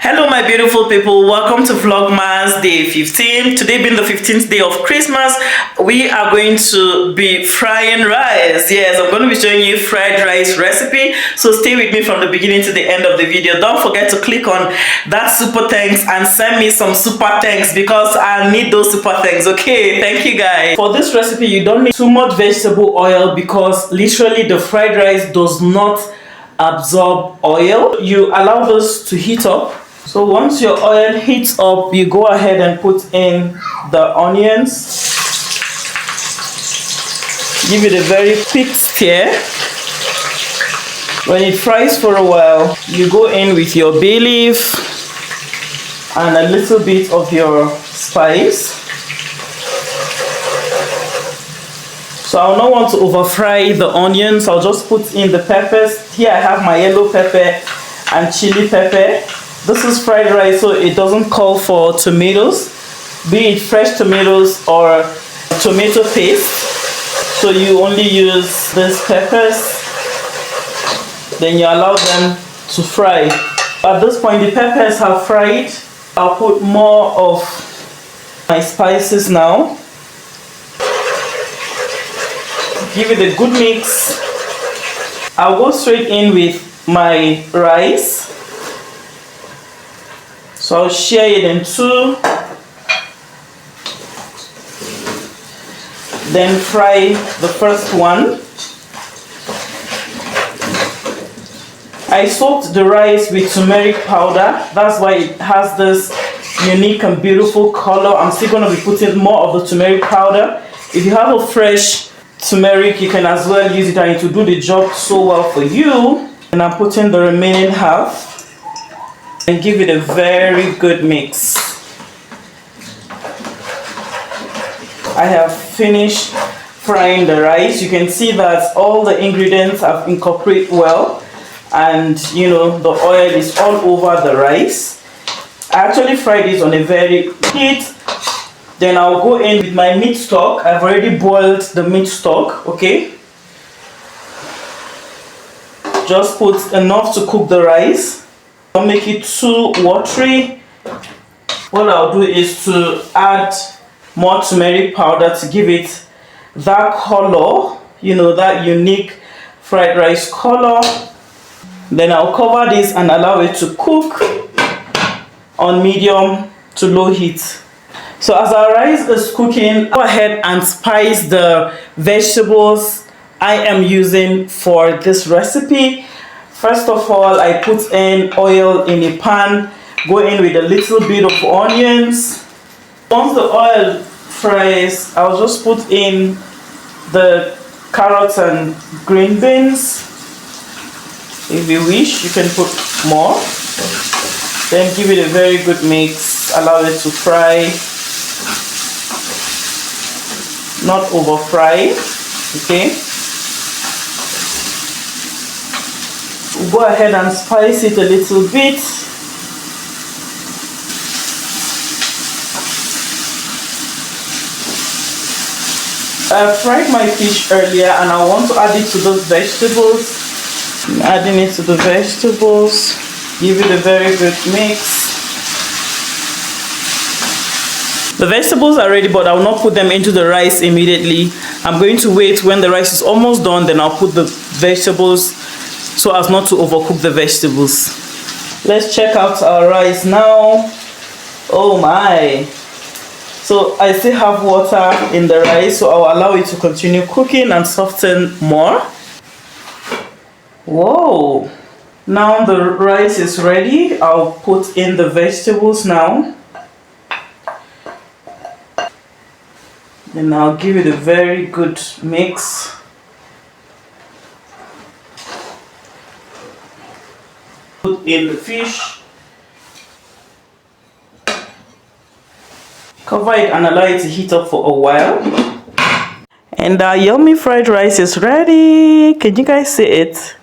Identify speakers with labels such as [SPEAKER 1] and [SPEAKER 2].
[SPEAKER 1] Hello my beautiful people, welcome to Vlogmas day 15. Today being the 15th day of Christmas, we are going to be frying rice. Yes, I'm going to be showing you fried rice recipe, so stay with me from the beginning to the end of the video. Don't forget to click on that super thanks and send me some super thanks because I need those super thanks. Okay, thank you guys. For this recipe you don't need too much vegetable oil because literally the fried rice does not absorb oil. You allow this to heat up. So once your oil heats up, you go ahead and put in the onions. Give it a very quick stir. When it fries for a while, you go in with your bay leaf and a little bit of your spice. So I'll not want to over fry the onions. I'll just put in the peppers. Here I have my yellow pepper and chili pepper. This is fried rice, so it doesn't call for tomatoes, be it fresh tomatoes or tomato paste. So you only use these peppers, then you allow them to fry. At this point the peppers have fried. I'll put more of my spices now. Give it a good mix. I'll go straight in with my rice. So I'll share it in two, then fry the first one. I soaked the rice with turmeric powder. That's why it has this unique and beautiful color. I'm still going to be putting more of the turmeric powder. If you have a fresh turmeric, you can as well use it and it will do the job so well for you. And I'm putting the remaining half. And give it a very good mix. I have finished frying the rice. You can see that all the ingredients have incorporated well, and you know the oil is all over the rice. I actually fried this on a very heat. Then I'll go in with my meat stock. I've already boiled the meat stock, okay? Just put enough to cook the rice. Don't make it too watery. What I'll do is to add more turmeric powder to give it that color, you know, that unique fried rice color. Then I'll cover this and allow it to cook on medium to low heat. So as our rice is cooking, go ahead and spice the vegetables I am using for this recipe. First of all, I put in oil in a pan, go in with a little bit of onions. Once the oil fries, I'll just put in the carrots and green beans. If you wish, you can put more. Then give it a very good mix, allow it to fry, not over fry, okay? Go ahead and spice it a little bit. I fried my fish earlier and I want to add it to those vegetables. I'm adding it to the vegetables. Give it a very good mix. The vegetables are ready, but I will not put them into the rice immediately. I'm going to wait when the rice is almost done, then I'll put the vegetables so as not to overcook the vegetables. Let's check out our rice now. Oh my. So I still have water in the rice, so I'll allow it to continue cooking and soften more. Whoa. Now the rice is ready. I'll put in the vegetables now. Then I'll give it a very good mix. Put in the fish, cover it and allow it to heat up for a while. And our yummy fried rice is ready. Can you guys see it?